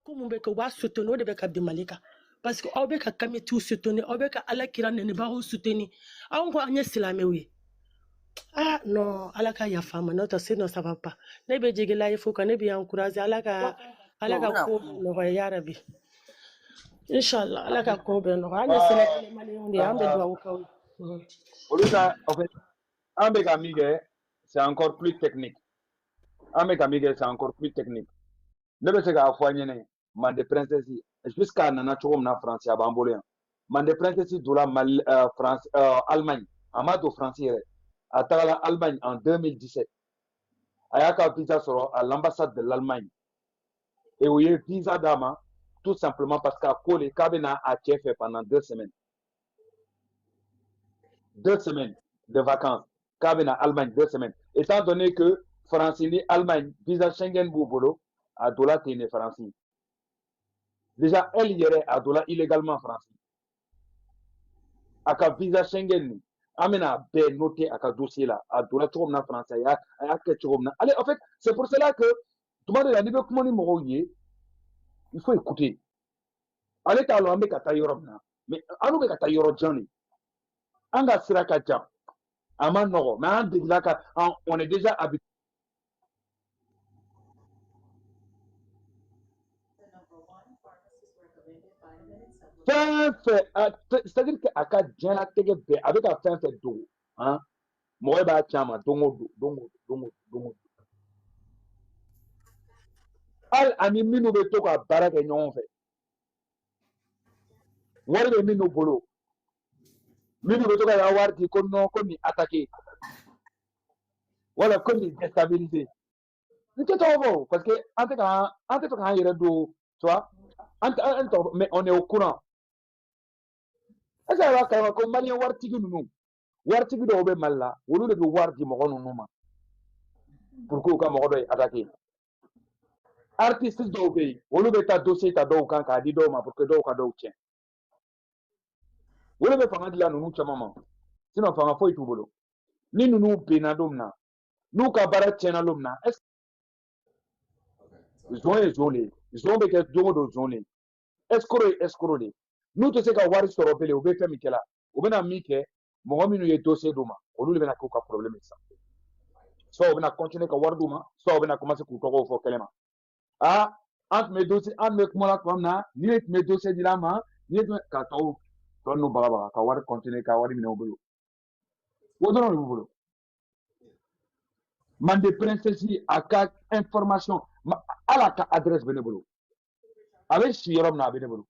Comme on va soutenir de Beka de Malika. Parce que on beka kameti soutenir, on beka ala kira ne ba soutenir. On va anya silame oui. Ah non, alaka ya femme, non, non, ça va pas. Ne be jigila il faut que ne be encourager alaka ko no ya rabi. Inshallah, alaka ko be no. Anya silame mali on de ambe do ko. En fait, avec Amiguel, c'est encore plus technique. Avec Amiguel, c'est encore plus technique. Ne be se ka foyene man de princesse jusqu'à nana chom na France ya bambolé. Man de princesse doula France Allemagne. Amado français à la Allemagne en 2017. Ayaka visa soro à l'ambassade de l'Allemagne. Et où il y a visa d'ama tout simplement parce qu'à Kole Kabena a fait pendant 2 semaines. 2 semaines de vacances. Kabena Allemagne 2 semaines. Étant donné que Francini Allemagne visa Schengen Boubolo à Dola Téné Francine. Déjà elle y est à Dola illégalement Francine. À ka visa Schengen amena be noté à ka dossier là à Dola Chomna français à Ketchomna. Allez en fait c'est pour cela que tout le monde a dit comment il faut écouter. Allez ta lo ambe kata Europe na. Mais anu be kata Europe Johnny. Anga siraka jam. Aman no mais on est déjà habitué. C'est-à-dire qu'à Djana Tege avec un fin fait d'eau, hein, moi, bah, tiens, dongo. Al ani minu be to ka baara kɛ ɲɔgɔn fɛ wari bɛ minnu bolo minnu bɛ to ka wari di ko non ko nin attaqué wala ko nin déstabilisé n tɛ tɔgɔ fɔ parce que an tɛ fɛ k'an yɛrɛ don tu vois mais on est au courant est-ce que a b'a kalama ko maliyɛn waritigi ninnu waritigi dɔw bɛ Mali la olu de bɛ wari di mɔgɔ ninnu ma pour que u ka mɔgɔ dɔ ye attaqué artiste dɔw bɛ yen olu bɛ taa dossier ta dɔw kan k'a di dɔw ma pour que dɔw ka dɔw tiɲɛ olu bɛ fanga dilan ninnu caman ma sinon fanga foyi t'u bolo ni ninnu benna don min na n'u ka baara tiɲɛna don min na est-ce que zon ye zon de ye zon bɛ kɛ don o don zon de ye escroc ye escroc de ye n'u tɛ se ka wari sɔrɔ bilen u bɛ fɛn min kɛ la u bɛna min kɛ mɔgɔ minnu ye dossier d'u ma olu de bɛna k'u ka problème sisan soit u bɛna continuer ka wari d'u ma soit u bɛna commencer k'u tɔgɔw fɔ kɛnɛ ma ah an tun bɛ kuma la tuma min na ni ne tun bɛ dossier dila ma ni ne tun bɛ ka tɔw tɔ ninnu bagabaga ka wari continuer ka wari minɛ u bolo o dɔrɔn de b'u bolo Mande princesse a ka information ala ka adresse bɛ ne bolo a bɛ si yɔrɔ min na a bɛ ne bolo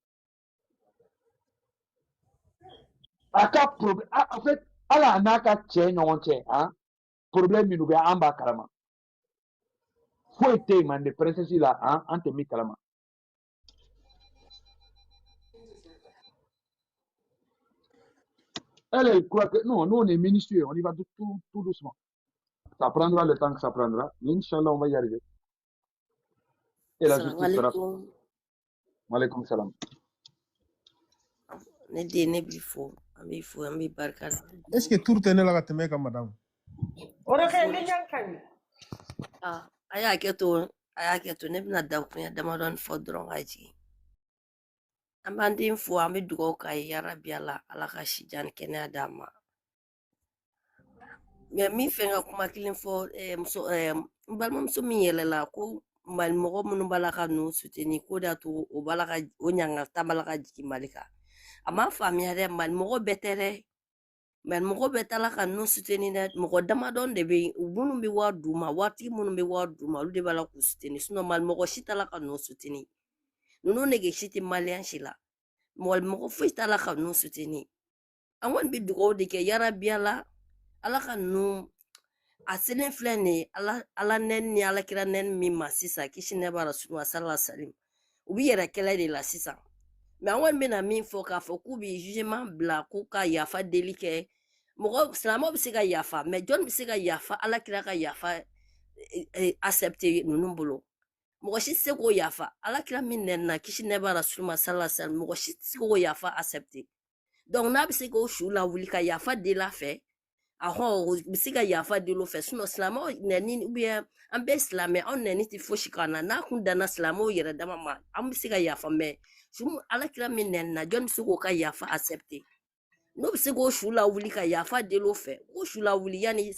a ka problème en fait ala n'a ka cɛ ɲɔgɔn cɛ hein problème minnu bɛ an b'a kalama foyi tɛ yen Mande princesse la hein an tɛ min kalama elle croit que non nous on est minutieux on y va tout doucement ça prendra le temps que ça prendra mais Inch'Allah on va y arriver et la justice sera Walaikum salam ne de ne bi fo an bi barka est-ce que tour tene la ka tɛmɛ ka madame Ora kɛ ne ɲankan a y'a kɛ to ne bɛna dakunya damadɔni fɔ dɔrɔn ka jigin an b'an den fo an bɛ dugawu k'a ye yarabi ala ka sijan ni kɛnɛya d'a ma mais min fɛn ka kuma kelen fɔ n balimamuso min yɛlɛla ko mali mɔgɔ minnu b'a la ka n'u soutenir ko de y'a to o b'a la ka o ɲangata b'a la ka jigin mali kan a m'a faamuya dɛ mali mɔgɔ bɛɛ tɛ dɛ mali mɔgɔ bɛɛ ta la ka n'u soutenir dɛ mɔgɔ damadɔn de bɛ yen minnu bɛ wari d'u ma waritigi minnu bɛ wari d'u ma olu de b'a la k'u soutenir sinon mali mɔgɔ si t'a la ka n'u soutenir ninnu nege si tɛ maliyɛn si la mɔgɔ foyi t'a la ka n'u soutenir an kɔni bɛ dugawu de kɛ yarabi ala ka n'u a selen filɛ nin ye ala nɛni ni alakira nɛni min ma sisan kisi nɛ b'a rasulullah sallallahu alaihi wasallam u bi yɛrɛ kɛlɛ de la sisan mais an kɔni bɛna min fɔ k'a fɔ k'u bi jugement bila k'u ka yafa deli kɛ mɔgɔ silamɛw bɛ se ka yafa mais jɔn bɛ se ka yafa alakira ka yafa accepter ninnu bolo mɔgɔ si tɛ se k'o yafa alakira min nɛnina kisi nɛ b'a rasulullah sallallahu alaihi wasallam mɔgɔ si tɛ se k'o yafa accepter donc n'a bɛ se k'o su lawuli ka yafa deli a fɛ ahon bisiga yafa de lo fe suno slamo neni ubia ambe slame on neni ti foshi kana na kun dana slamo yere dama ma am bisiga yafa me sum ala kira min nenna jon sugo ka yafa accepter no bisigo shula wuli ka yafa de lo fe o shula wuli yani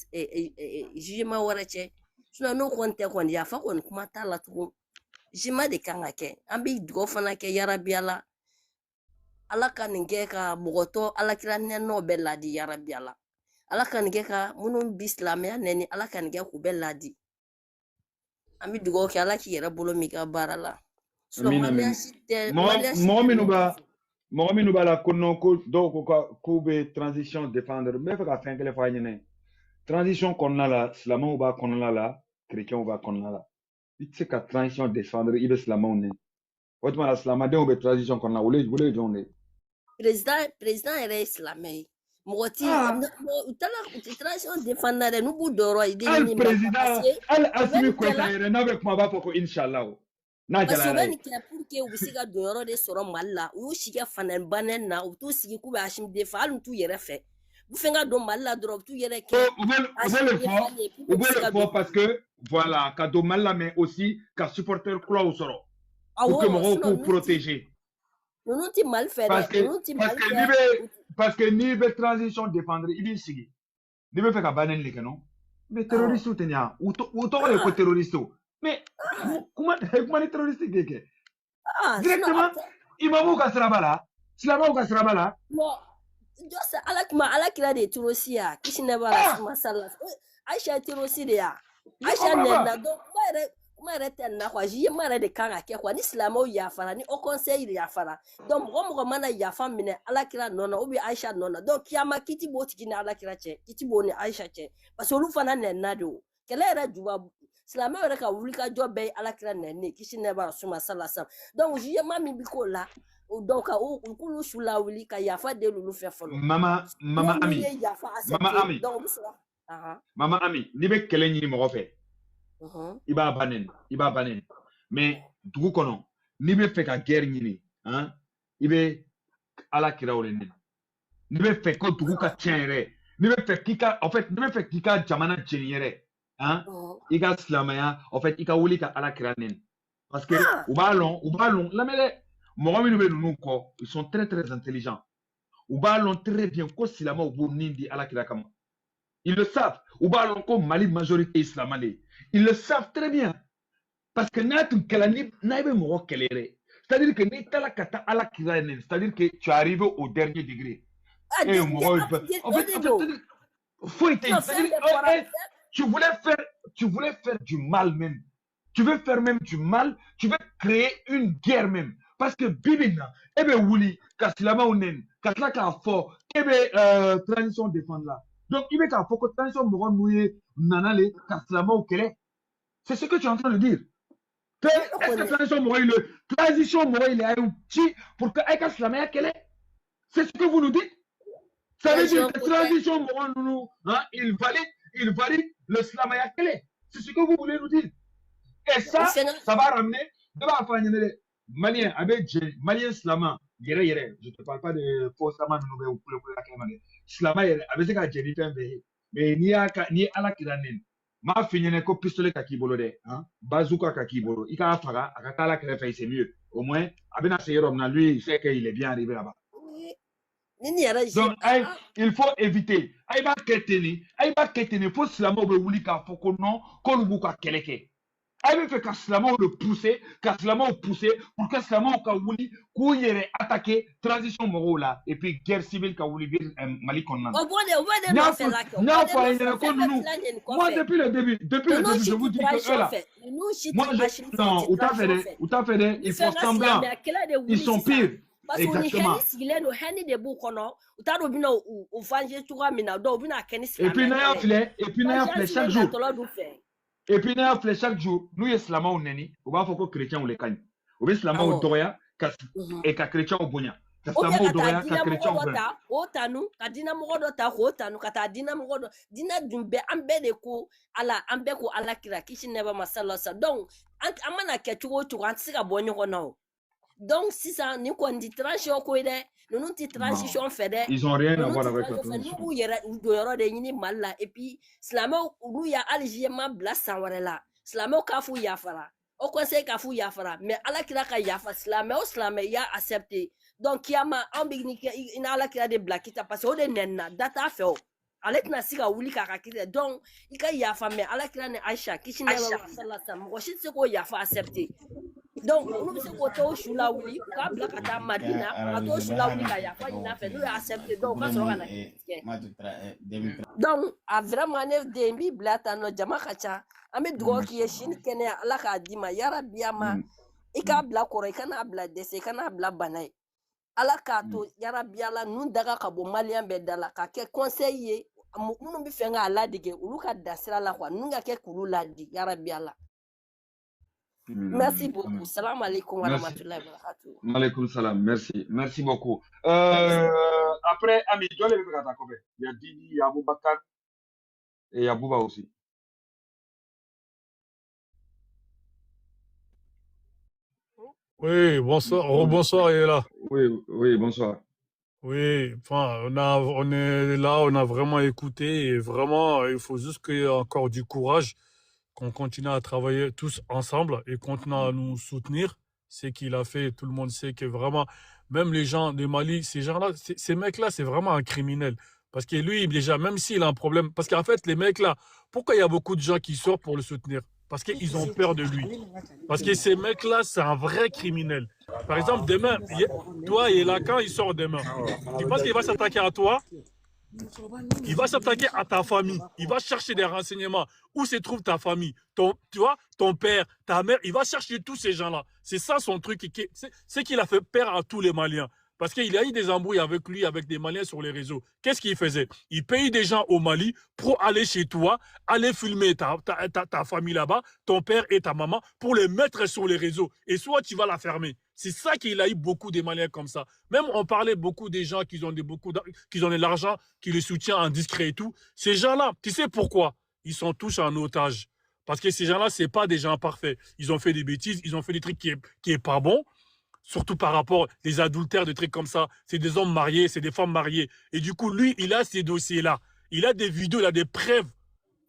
jima warache suno no konte kon yafa kon kuma tala tu jima de kanga ke ambi go fana ke yarabiala ala kanike ka bogoto ala kira nenno be ladi yarabiala ala kanike ka munun bislamya neni ala kanike ku be ladi ami dugo ke ala ki yere bolo mi ka barala so Amin, amin. Mɔgɔ minnu b'a la ko non ko dɔw ko k'u bɛ transition défendre n bɛ fɛ ka fɛn kelen fɔ a ɲɛna transition kɔnɔna la silamɛw b'a kɔnɔna la chrétiens b'a kɔnɔna la i tɛ se ka transition défendre i bɛ silamɛw nɛni o tuma na silamɛdenw bɛ transition kɔnɔna la olu ye jɔnw de ye. président yɛrɛ ye silamɛ ye mɔgɔ ti utala transition défendre dɛ n'u b'u dɔrɔ ide hali président hali Asimi Goïta yɛrɛ n'a bɛ kuma b'a fɔ ko inshallah n'a parce que jala u bɛ nin kɛ pour que u bɛ se ka don yɔrɔ de sɔrɔ Mali la u y'u si kɛ fanɛ banɛ na u t'u sigi k'u bɛ Asimi défendre hali u t'u yɛrɛ fɛ u fɛn ka don Mali la dɔrɔn u t'u yɛrɛ kɛ u bɛ le fɔ parce que voilà ka don Mali la mais aussi ka supporter kuraw sɔrɔ pour que mɔgɔw k'u protéger ninnu ti Mali fɛ dɛ parce que n'i bɛ transition défendre i b'i sigi n'i bɛ fɛ ka banni de kɛ non mais terroriste tɛ nin ya u tɔgɔ de ko terroriste mais kuma ni terroriste kɛ directement imamu ka siraba la silamɛw ka siraba la jɔse ala kira de terroriste ya kisi ne b'a la masala Aisha terroriste de ya Aisha nɛnna donc kuma yɛrɛ tɛ nin na quoi jugement yɛrɛ de kan ka kɛ quoi ni silamɛw yafara ni au conseil yafara donc mɔgɔ mana yafa minɛ ala kira nɔ na ou bien Aisha nɔ na donc kiyama kiti b'o tigi ni ala kira cɛ kiti b'o ni Aisha cɛ parce que olu fana nɛnna de o kɛlɛ yɛrɛ juba silamɛw yɛrɛ ka wuli ka jɔ bɛɛ ye ala kira nɛnni kisi ne b'a suma salasam donc jugement min bi k'o la donc u k'olu su la wuli ka yafa deli olu fɛ fɔlɔ mama Ami n'i bɛ kɛlɛ ɲini mɔgɔ fɛ i b'a bannen mais dugu kɔnɔ n'i bɛ fɛ ka guerre ɲini i bɛ ala kiraw de nɛni n'i bɛ fɛ ko dugu ka tiɲɛ yɛrɛ n'i bɛ fɛ k'i ka jamana jeni yɛrɛ i ka silamɛya en fait i ka wuli ka ala kira nɛni parce que u b'a lɔn lamɛn dɛ mɔgɔ minnu bɛ ninnu kɔ ils sont très très intelligents u b'a lɔn très bien ko silamɛw b'u nin di ala kira kama ils le savent u b'a lɔn ko Mali majorité silamɛ de ils le savent très bien parce que n'a tun kɛla n'a bɛ mɔgɔ kɛlɛ yɛrɛ c'est-à-dire que n'i taara ka taa ala kira nɛni c'est-à-dire que tu es arrivé au dernier degré foyi tɛ yen tu voulais faire du mal même. Tu veux faire même du mal, tu veux créer une guerre même. Parce que Bibina, Wuli, Kaslama Onen, Kasla Kafo, transition défendre là. Donc, il veut qu'il faut que transition Moron Mouye, Nanale, Kaslama Okele. C'est ce que tu es en train de dire. Est-ce que transition Moron, il est un petit pour que Kaslama Okele? C'est ce que vous nous dites? Ça veut dire que transition Moron, il valide le Slamaya Kele. C'est ce que vous voulez nous dire. Et ça va ramener Malien, Malien Slama, je ne te parle pas de faux Slama, Slama, avec ce que j'ai dit, mais ni à la kiranen. Ma fini ko pistolet kakibolo de, bazooka kakibolo. Il a faga, à Katala Krefa, c'est mieux. Au moins, Abena Seyerom, lui, il sait qu'il est bien arrivé là-bas. Donc, il faut éviter. Aïba Ketene, faut Slama ou Wulika, faut qu'on non, qu'on nous bouka keleke. Aïba fait qu'Aslama ou le pousser, qu'Aslama ou pousser, pour qu'Aslama ou Kaouli, qu'on y ait attaqué, transition moro là, et puis guerre civile Kaouli, Mali Konman. Moi, depuis le début, je vous dis que eux là, non, ou t'as fait, ils font semblant, ils sont pires. Exactement. Et puis n'a fait chaque jour. Et puis n'a fait chaque jour. Nous les Slama ou neni, on va faire que chrétiens ou les cannes. On va Slama ou doya et que chrétiens ou bonia. Slama ou doya que chrétiens ou bonia. Otanu, kadina mogodo ta otanu, kata dina mogodo, dina dumbe ambe de ko ala ambe ko ala kira kishi neba masala sa. Donc amana ke chugo chugo antisika bonyo ko na. Donc, si ça, nous, quand on dit transition, nous dit transition fait, Ils n'ont rien à nous voir dit avec la transition, transition. nous, il y a des mal là. Et puis, Slamo, nous, il y a Algérien, Blas, Sanwarela. Slamo, Kafou, Yafara. Au conseil, Kafou, Yafara. Mais à la Kiraka, Yafa, Slamo, Slamo, il a accepté. Donc, il y a un big nick, il y a la Kira de Black, qui a passé au Nena, data fait. Alek na siga wuli kaka kite donc il ka yafa mais ala kira ne Aisha kishin da sallallahu alaihi wasallam ko shi se ko yafa accepter donc nous se ko to shula wuli ka bla kata Madina ka to shula wuli ka yafa ina fait nous accepter donc ka soro kana donc a vraiment ne de bi blata no jama kacha ame dugo ki shin kene ala ka dima ya rabbi ama ika bla koro kana bla dese kana bla banai ala ka to ya rabbi ala nun daga ka bo malien be dala ka ke conseiller minnu bɛ fɛ k'a ladege olu ka dasira la quoi ninnu ka kɛ k'olu ladi yarabi ala merci beaucoup salam alaikum wa rahmatullahi wa barakatuh Maaleykum salam, merci beaucoup. Après, Ami, je vais le faire. Il y a Didi, il y a Aboubakar et il y a Bouba aussi. Oui, bonsoir, rebonsoir, il est là. Oui, bonsoir. Oui, enfin, on est là, on a vraiment écouté et vraiment, il faut juste qu'il y ait encore du courage, qu'on continue à travailler tous ensemble et continue à nous soutenir. C'est qu'il a fait, tout le monde sait que vraiment, même les gens de Mali, ces gens-là, ces mecs-là, c'est vraiment un criminel. Parce que lui, déjà, même s'il a un problème, parce qu'en fait, les mecs-là, pourquoi il y a beaucoup de gens qui sortent pour le soutenir? Parce qu'ils ont peur de lui. Parce que ces mecs-là, c'est un vrai criminel. Par exemple, demain, toi et Lacan, il sort demain. Tu penses qu'il va s'attaquer à toi? Il va s'attaquer à ta famille. Il va chercher des renseignements. Où se trouve ta famille? Tu vois, ton père, ta mère. Il va chercher tous ces gens-là. C'est ça son truc. C'est qu'il a fait peur à tous les Maliens. Parce qu'il y a eu des embrouilles avec lui, avec des Maliens sur les réseaux. Qu'est-ce qu'il faisait? Il paye des gens au Mali pour aller chez toi, aller filmer ta famille là-bas, ton père et ta maman, pour les mettre sur les réseaux. Et soit tu vas la fermer. C'est ça qu'il a eu beaucoup des Maliens comme ça. Même on parlait beaucoup des gens qui ont de l'argent, qui les soutiennent en discret et tout. Ces gens-là, tu sais pourquoi? Ils sont tous en otage. Parce que ces gens-là, ce n'est pas des gens parfaits. Ils ont fait des bêtises, ils ont fait des trucs qui est pas bon. Surtout par rapport aux adultères, des trucs comme ça. C'est des hommes mariés, c'est des femmes mariées. Et du coup, lui, il a ces dossiers-là. Il a des vidéos, il a des preuves.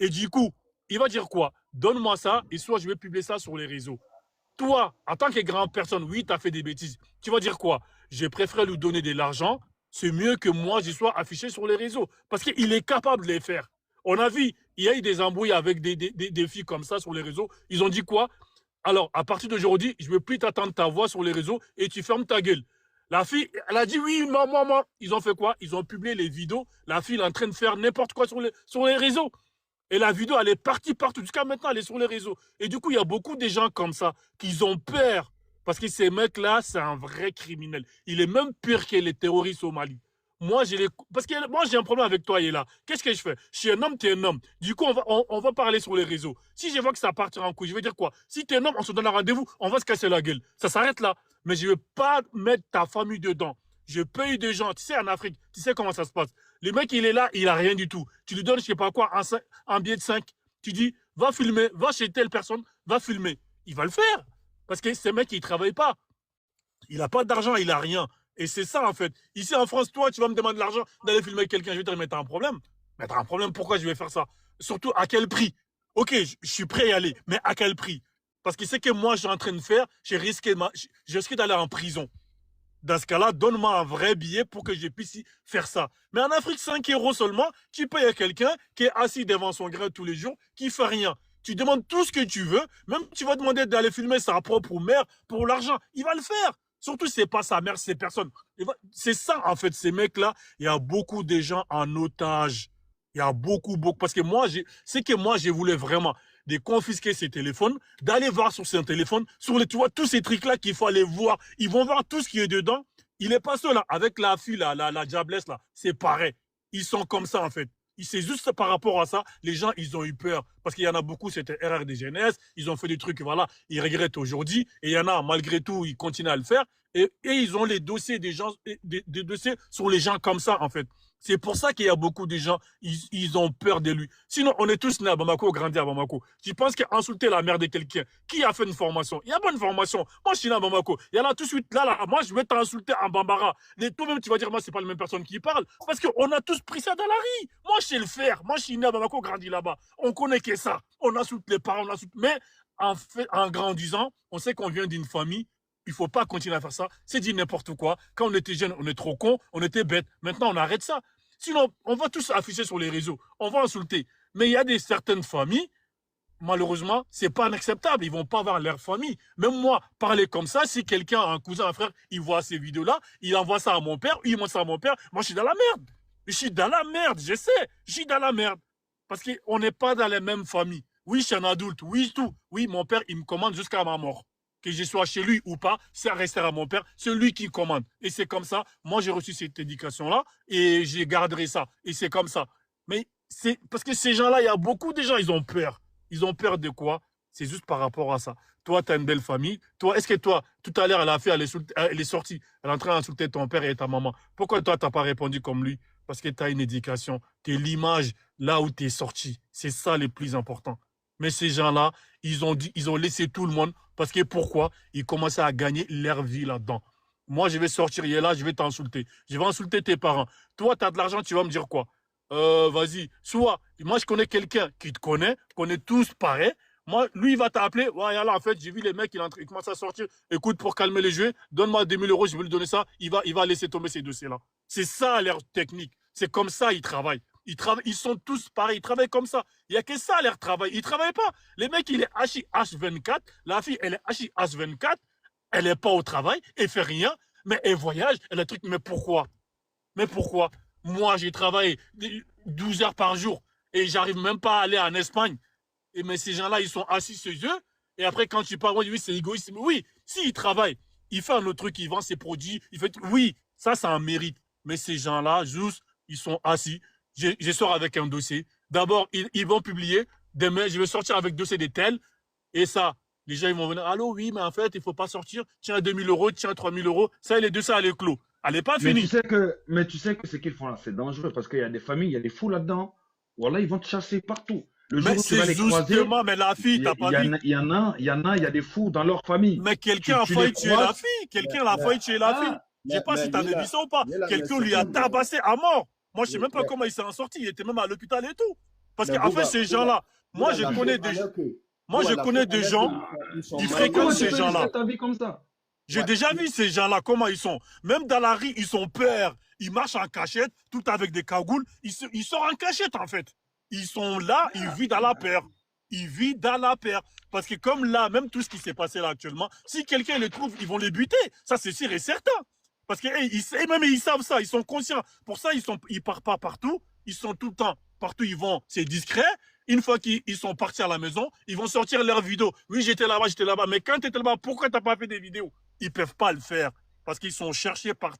Et du coup, il va dire quoi? Donne-moi ça, et soit je vais publier ça sur les réseaux. Toi, en tant que grande personne, oui, tu as fait des bêtises. Tu vas dire quoi? Je préfère lui donner de l'argent. C'est mieux que moi, je sois affiché sur les réseaux. Parce qu'il est capable de les faire. On a vu, il y a eu des embrouilles avec des filles comme ça sur les réseaux. Ils ont dit quoi? Alors, à partir d'aujourd'hui, je ne veux plus t'attendre ta voix sur les réseaux et tu fermes ta gueule. La fille, elle a dit oui, moi. Ils ont fait quoi? Ils ont publié les vidéos. La fille est en train de faire n'importe quoi sur les réseaux. Et la vidéo, elle est partie partout. Jusqu'à maintenant, elle est sur les réseaux. Et du coup, il y a beaucoup de gens comme ça qui ont peur. Parce que ces mecs-là, c'est un vrai criminel. Il est même pire que les terroristes au Mali. Parce que moi, j'ai un problème avec toi, Yéla. Qu'est-ce que je fais? Je suis un homme, tu es un homme. Du coup, on va parler sur les réseaux. Si je vois que ça partira en couille, je vais dire quoi? Si tu es un homme, on se donne un rendez-vous, on va se casser la gueule. Ça s'arrête là. Mais je ne veux pas mettre ta famille dedans. Je paye des gens. Tu sais, en Afrique, tu sais comment ça se passe. Le mec, il est là, il n'a rien du tout. Tu lui donnes, je ne sais pas quoi, un billet de 5. Tu dis, va filmer, va chez telle personne, va filmer. Il va le faire. Parce que ce mec, il ne travaille pas. Il n'a pas d'argent, il n'a rien. Et c'est ça, en fait. Ici, en France, toi, tu vas me demander de l'argent d'aller filmer quelqu'un. Je vais te dire, mais t'as un problème. Mais t'as un problème, pourquoi je vais faire ça? Surtout, à quel prix? Ok, je suis prêt à y aller, mais à quel prix? Parce que ce que moi, je suis en train de faire, je risque d'aller en prison. Dans ce cas-là, donne-moi un vrai billet pour que je puisse faire ça. Mais en Afrique, 5 € seulement, tu payes à quelqu'un qui est assis devant son grain tous les jours, qui ne fait rien. Tu demandes tout ce que tu veux, même tu vas demander d'aller filmer sa propre mère pour l'argent. Il va le faire. Surtout, ce n'est pas sa mère, c'est personne. C'est ça, en fait, ces mecs-là. Il y a beaucoup de gens en otage. Il y a beaucoup. Parce que moi, c'est que moi, je voulais vraiment de confisquer ses téléphones, d'aller voir sur ses téléphones, tu vois, tous ces trucs-là qu'il faut aller voir. Ils vont voir tout ce qui est dedans. Il n'est pas seul, là, avec la fille, la diablesse, là. C'est pareil. Ils sont comme ça, en fait. C'est juste par rapport à ça, les gens, ils ont eu peur. Parce qu'il y en a beaucoup, c'était erreur de jeunesse. Ils ont fait des trucs, voilà, ils regrettent aujourd'hui. Et il y en a, malgré tout, ils continuent à le faire. Et ils ont les dossiers des gens, des dossiers sur les gens comme ça, en fait. C'est pour ça qu'il y a beaucoup de gens, ils ont peur de lui. Sinon, on est tous nés à Bamako, grandis à Bamako. Tu penses qu'insulter la mère de quelqu'un, qui a fait une formation? Il n'y a pas une formation. Moi, je suis né à Bamako. Il y en a tout de suite, là, moi, je vais t'insulter en Bambara. Et toi-même, tu vas dire, moi, c'est pas la même personne qui parle. Parce qu'on a tous pris ça dans la rue. Moi, je sais le faire. Moi, je suis né à Bamako, grandi là-bas. On connaît que ça. On insulte les parents, on insulte. Mais en fait, en grandissant, on sait qu'on vient d'une famille. Il ne faut pas continuer à faire ça. C'est dire n'importe quoi. Quand on était jeune, on est trop con, on était bête. Maintenant, on arrête ça. Sinon, on va tous afficher sur les réseaux. On va insulter. Mais il y a certaines familles, malheureusement, ce n'est pas acceptable. Ils ne vont pas avoir leur famille. Même moi, parler comme ça, si quelqu'un, un cousin, un frère, il voit ces vidéos-là, il envoie ça à mon père, il montre ça à mon père, moi, je suis dans la merde. Je suis dans la merde, je sais. Je suis dans la merde. Parce qu'on n'est pas dans les mêmes familles. Oui, je suis un adulte. Oui, tout. Oui, mon père, il me commande jusqu'à ma mort. Que je sois chez lui ou pas, ça restera à mon père. C'est lui qui commande. Et c'est comme ça. Moi, j'ai reçu cette éducation-là et je garderai ça. Et c'est comme ça. Mais c'est parce que ces gens-là, il y a beaucoup de gens, ils ont peur. Ils ont peur de quoi? C'est juste par rapport à ça. Toi, tu as une belle famille. Toi, est-ce que toi, tout à l'heure, elle est sortie, elle est en train d'insulter ton père et ta maman. Pourquoi toi, tu n'as pas répondu comme lui? Parce que tu as une éducation. Tu es l'image là où tu es sorti. C'est ça le plus important. Mais ces gens-là, ils ont laissé tout le monde parce que pourquoi? Ils commençaient à gagner leur vie là-dedans. Moi, je vais sortir là, je vais t'insulter. Je vais insulter tes parents. Toi, tu as de l'argent, tu vas me dire quoi? Vas-y. Soit, moi, je connais quelqu'un qui te connaît, on est tous pareils. Moi, lui, il va t'appeler. Ouais, là, en fait, j'ai vu les mecs, ils commencent à sortir. Écoute, pour calmer les jeux, donne-moi 2000 euros, je vais lui donner ça. Il va laisser tomber ces dossiers-là. C'est ça leur technique. C'est comme ça ils travaillent. Ils sont tous pareils, ils travaillent comme ça. Il n'y a que ça leur travail. Ils ne travaillent pas. Les mecs, il est H24. La fille, elle est H24. Elle n'est pas au travail, elle ne fait rien, mais elle voyage, elle a truc. Mais pourquoi? Mais pourquoi? Moi, j'ai travaillé 12 heures par jour et j'arrive même pas à aller en Espagne. Mais ces gens-là, ils sont assis chez eux. Et après, quand tu parles, oui, c'est égoïste. Mais oui, s'il travaille, il fait un autre truc, il vend ses produits, oui, ça, c'est un mérite. Mais ces gens-là, juste, ils sont assis. Je sors avec un dossier. D'abord, ils vont publier. Demain, je vais sortir avec dossier de tel. Et ça, les gens, ils vont venir. Allô, oui, mais en fait, il ne faut pas sortir. Tiens, 2000 euros, tiens, 3000 euros. Ça, les dossiers, elle est clos. Elle n'est pas finie. Mais tu sais que ce qu'ils font là, c'est dangereux parce qu'il y a des familles, il y a des fous là-dedans. Voilà, ils vont te chasser partout. Le jour Mais où tu vas c'est les croiser, justement, mais la fille, t'as pas vu. il y a des fous dans leur famille. Mais quelqu'un a Tu failli les tuer la croises. fille. Quelqu'un a failli tuer la fille. Je ne sais pas si tu avais vu ça ou pas. Quelqu'un lui a tabassé à mort. Moi, je ne sais même pas comment il s'est en sorti. Il était même à l'hôpital et tout. Parce qu'en fait, ces gens-là, moi, je connais des gens qui fréquentent ces gens-là. J'ai déjà vu ces gens-là, comment ils sont. Même dans la rue, ils sont peurs. Ils marchent en cachette, tout avec des cagoules. Ils sortent en cachette, en fait. Ils sont là, ils vivent dans la peur. Ils vivent dans la peur. Parce que comme là, même tout ce qui s'est passé là actuellement, si quelqu'un les trouve, ils vont les buter. Ça, c'est sûr et certain. Parce que même ils savent ça, ils sont conscients. Pour ça, ils ne partent pas partout. Ils sont tout le temps, partout ils vont, c'est discret. Une fois qu'ils sont partis à la maison, ils vont sortir leurs vidéos. Oui, j'étais là-bas, j'étais là-bas. Mais quand tu étais là-bas, pourquoi tu n'as pas fait des vidéos? Ils ne peuvent pas le faire. Parce qu'ils sont cherchés par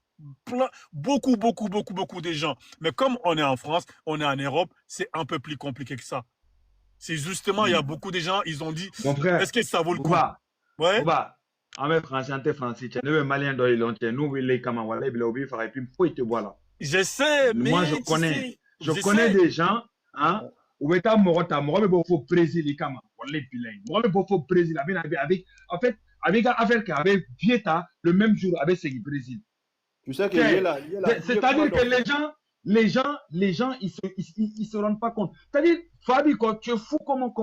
beaucoup de gens. Mais comme on est en France, on est en Europe, c'est un peu plus compliqué que ça. C'est justement, il y a beaucoup de gens, ils ont dit, est-ce que ça vaut le coup? Ouais. Je sais, mais moi, je connais des gens, hein, où est à Morata, Morata, faut Brésil, en fait, avec Vieta, le même jour, avec ce Brésil. Tu sais que c'est-à-dire que les gens, ils se rendent pas compte. C'est-à-dire, Fabi, quand tu es fou, comment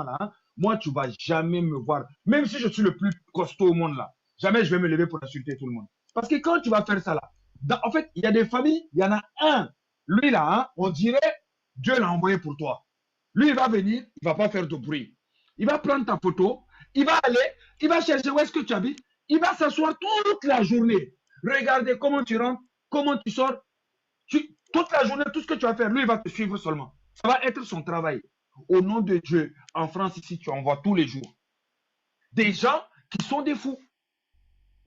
là, hein? Moi, tu vas jamais me voir, même si je suis le plus costaud au monde là, jamais je vais me lever pour insulter tout le monde. Parce que quand tu vas faire ça là, en fait, il y a des familles, il y en a un, lui là, hein, on dirait, Dieu l'a envoyé pour toi. Lui, il va venir, il va pas faire de bruit. Il va prendre ta photo, il va aller, il va chercher où est-ce que tu habites, il va s'asseoir toute la journée. Regardez comment tu rentres, comment tu sors. Toute la journée, tout ce que tu vas faire, lui, il va te suivre seulement. Ça va être son travail. Au nom de Dieu, en France, ici, tu en vois tous les jours des gens qui sont des fous.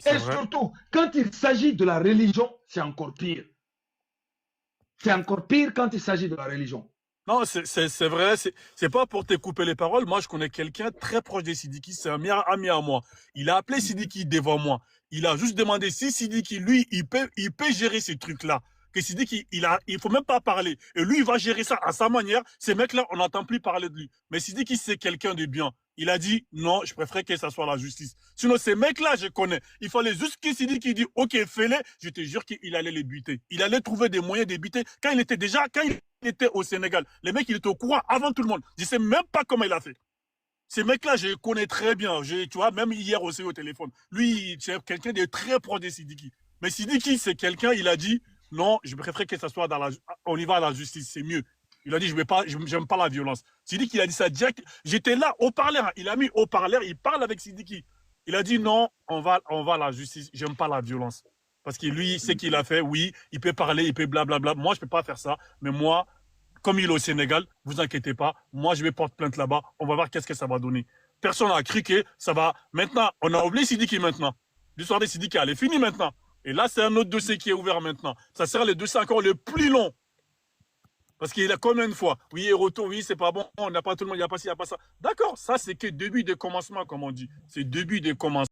Et surtout, quand il s'agit de la religion, c'est encore pire. C'est encore pire quand il s'agit de la religion. Non, c'est vrai, c'est pas pour te couper les paroles. Moi, je connais quelqu'un très proche de Sidiki, c'est un meilleur ami à moi. Il a appelé Sidiki devant moi. Il a juste demandé si Sidiki, lui, il peut gérer ces trucs-là. Que Sidiki, il faut même pas parler. Et lui, il va gérer ça à sa manière. Ces mecs-là, on n'entend plus parler de lui. Mais Sidiki, c'est quelqu'un de bien. Il a dit, non, je préfère que ça soit la justice. Sinon, ces mecs-là, je connais. Il fallait juste que Sidiki dit, ok, fais-les. Je te jure qu'il allait les buter. Il allait trouver des moyens de buter. Quand il était au Sénégal, les mecs, il était au courant avant tout le monde. Je ne sais même pas comment il a fait. Ces mecs-là, je les connais très bien. Tu vois, même hier aussi au téléphone. Lui, c'est quelqu'un de très proche de Sidiki. Mais Sidiki, c'est quelqu'un, il a dit, non, je préfère que ça soit on y va à la justice, c'est mieux. Il a dit, j'aime pas la violence. Sidiki, il a dit ça direct. J'étais là, haut-parleur. Hein. Il a mis haut-parleur, il parle avec Sidiki. Il a dit, non, on va à la justice. J'aime pas la violence. Parce que lui, ce qu'il a fait, oui, il peut parler, il peut blablabla. Moi, je peux pas faire ça. Mais moi, comme il est au Sénégal, vous inquiétez pas, moi je vais porter plainte là-bas, on va voir qu'est-ce que ça va donner. Personne n'a crié, ça va. Maintenant, on a oublié Sidiki maintenant. L'histoire de Sidiki, elle est finie maintenant. Et là, c'est un autre dossier qui est ouvert maintenant. Ça sera le dossier encore le plus long. Parce qu'il a combien de fois? Oui, retour, oui, c'est pas bon, on n'a pas tout le monde, il n'y a pas ci, il n'y a pas ça. D'accord, ça c'est que début de commencement, comme on dit. C'est début de commencement.